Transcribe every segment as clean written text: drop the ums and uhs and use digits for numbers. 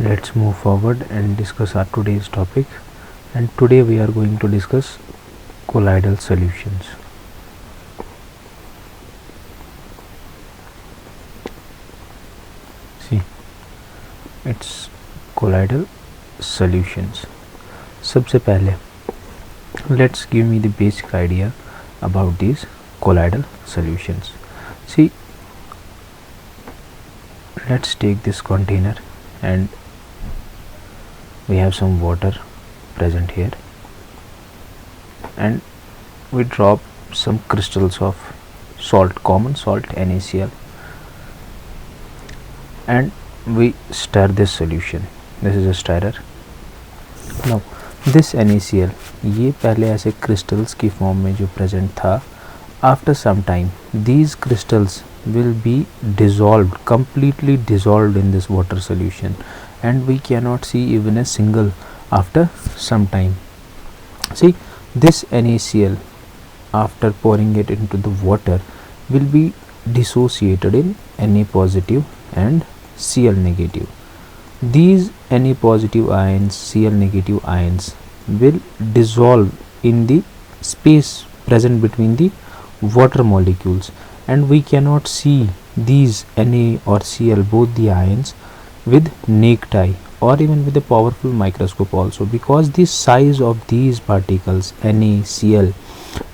Let's move forward and discuss our today's topic. And today we are going to discuss colloidal solutions. See, it's colloidal solutions. सबसे पहले let's give me the basic idea about these colloidal solutions. See, let's take this container and we have some water present here, and we drop some crystals of salt, common salt NaCl, and we stir this solution. This is a stirrer. Now this NaCl ये पहले ऐसे crystals की form में जो present था, after some time these crystals will be dissolved, completely dissolved in this water solution, and we cannot see even a single after some time. See, this NaCl after pouring it into the water will be dissociated in Na positive and Cl negative. These Na positive ions, Cl negative ions will dissolve in the space present between the water molecules, and we cannot see these Na or Cl, both the ions, with naked eye or even with a powerful microscope also, because the size of these particles NaCl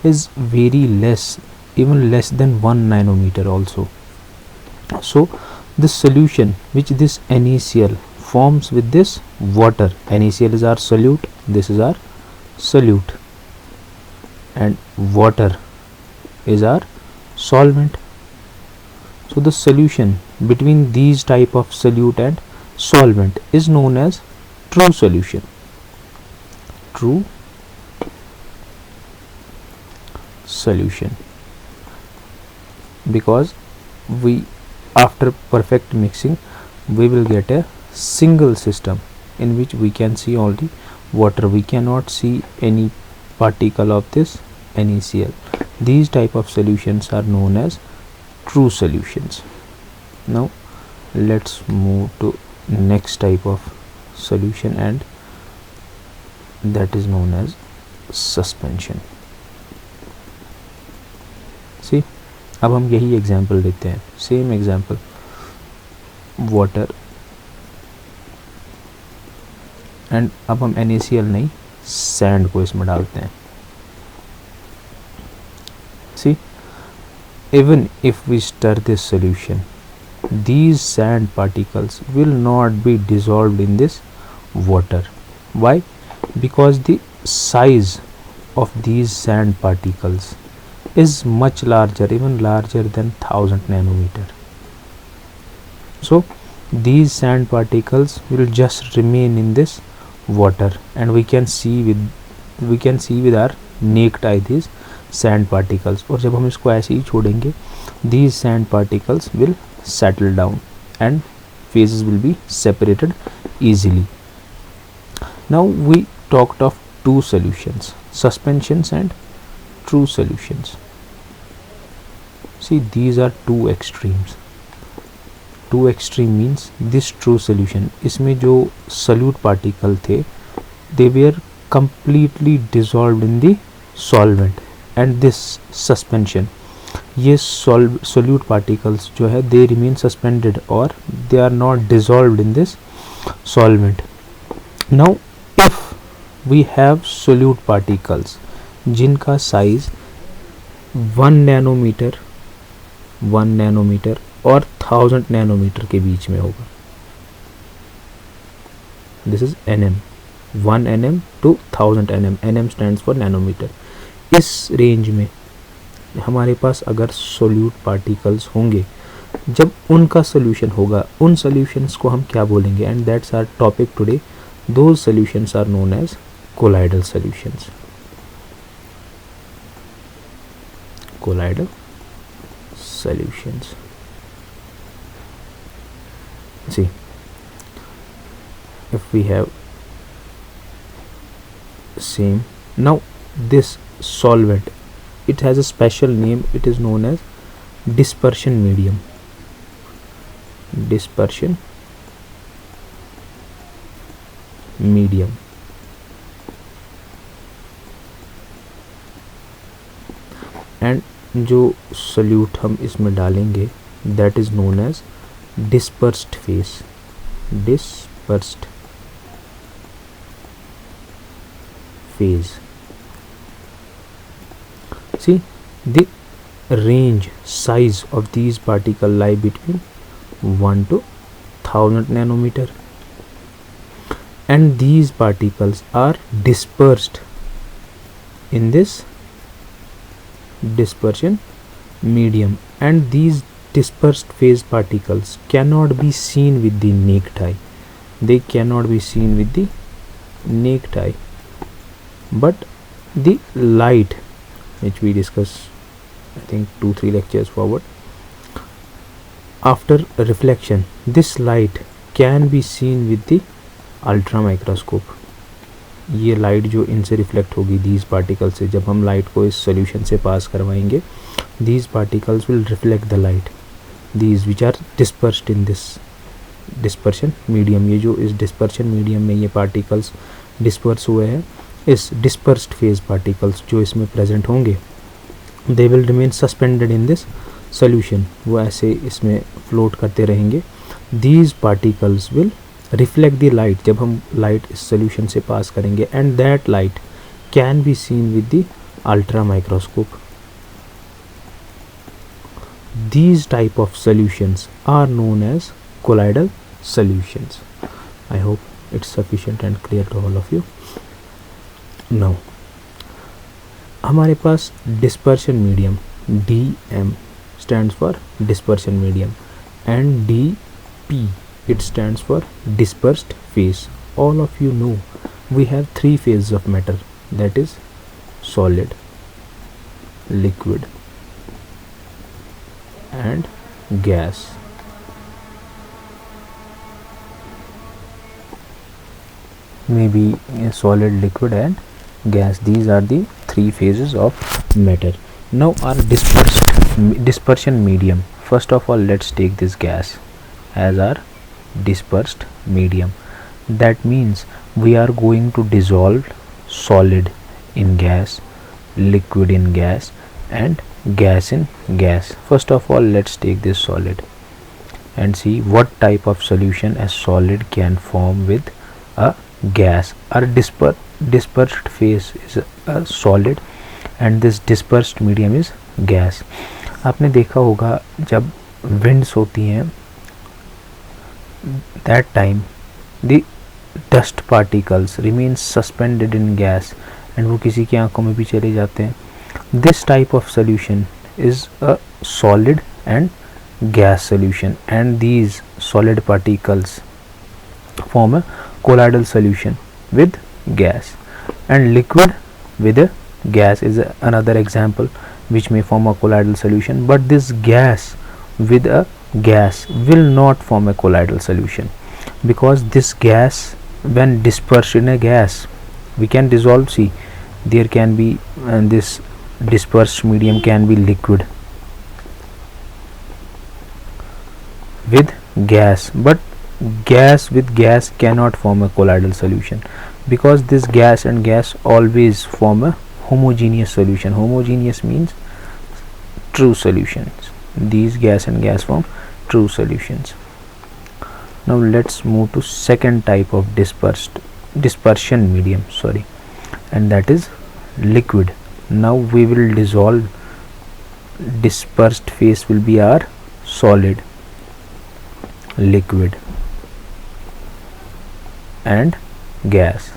is very less, even less than 1 nanometer also. So the solution which this NaCl forms with this water, NaCl is our solute, this is our solute, and water is our solvent. So the solution between these type of solute and solvent is known as true solution. True solution, because we, after perfect mixing, we will get a single system in which we can see only water. We cannot see any particle of this NaCl. These type of solutions are known as true solutions. Now let's move to next type of solution, and that is known as suspension. See, अब हम यही example लेते हैं, same example, water, and अब हम NaCl नहीं, sand को इसमें डालते हैं. See, even if we stir this solution, these sand particles will not be dissolved in this water. Why? Because the size of these sand particles is much larger, even larger than 1000 nanometer. So these sand particles will just remain in this water, and we can see with our naked eye these sand particles. और जब हम इसको ऐसे ही छोड़ेंगे, these sand particles will settle down and phases will be separated easily. Now we talked of two solutions, suspensions and true solutions. See, these are two extremes. Two extreme means this true solution, इसमें जो solute particle थे, they were completely dissolved in the solvent, and this suspension, ये solute particles जो है, they remain suspended or they are not dissolved in this solvent. Now if we have solute particles जिनका size 1 nanometer और 1000 nanometre के बीच में होगा, this is nm, 1 nm to 1000 nm, nm stands for nanometre. इस range में हमारे पास अगर सोल्यूट पार्टिकल्स होंगे, जब उनका सोल्यूशन होगा, उन सोल्यूशंस को हम क्या बोलेंगे, and that's our topic today. Those solutions are known as colloidal solutions. Colloidal solutions. See, if we have same, now this solvent, it has a special name, it is known as dispersion medium. Dispersion medium. And जो solute हम इसमें डालेंगे that is known as dispersed phase. Dispersed phase. See, the range size of these particles lie between 1 to 1000 nanometer, and these particles are dispersed in this dispersion medium, and these dispersed phase particles cannot be seen with the naked eye. They cannot be seen with the naked eye, but the light which we discussed I think 2-3 lectures forward, after reflection this light can be seen with the ultra microscope. ये light जो इनसे reflect होगी these particle से, जब हम light को इस solution से पास करवाएंगे these particles will reflect the light these which are dispersed in this dispersion medium. ये जो इस डिस्पर्शन मीडियम में ये पार्टिकल्स डिस्पर्स हुए हैं, इस डिस्पर्स्ड फेज पार्टिकल्स जो इसमें प्रेजेंट होंगे they will remain suspended in this solution. वो ऐसे इसमें फ्लोट करते रहेंगे। These particles will reflect the light जब हम लाइट इस सोल्यूशन से पास करेंगे, and that light can be seen with the ultra microscope. These type of solutions are known as colloidal solutions. I hope it's sufficient and clear to all of you. Now हमारे पास dispersion medium DM stands for dispersion medium and DP it stands for dispersed phase. All of you know we have three phases of matter, that is solid, liquid and gas. Maybe solid, liquid and gas, these are the three phases of matter. Now our dispersion medium, first of all let's take this gas as our dispersed medium. That means we are going to dissolve solid in gas, liquid in gas and gas in gas. First of all let's take this solid and see what type of solution a solid can form with a gas. Our dispersed phase is a solid and this dispersed medium is gas. आपने देखा होगा जब winds होती हैं that time the dust particles remain suspended in gas and वो किसी की आंखों में भी चले जाते हैं. This type of solution is a solid and gas solution, and these solid particles form a colloidal solution with gas, and liquid with a gas is another example which may form a colloidal solution. But this gas with a gas will not form a colloidal solution, because this gas when dispersed in a gas we can dissolve. See, there can be this dispersed medium can be liquid with gas, but gas with gas cannot form a colloidal solution, because this gas and gas always form a homogeneous solution. Homogeneous means true solutions. These gas and gas form true solutions. Now let's move to second type of dispersion medium, and that is liquid. Now we will dissolve. Dispersed phase will be our solid, liquid and gas.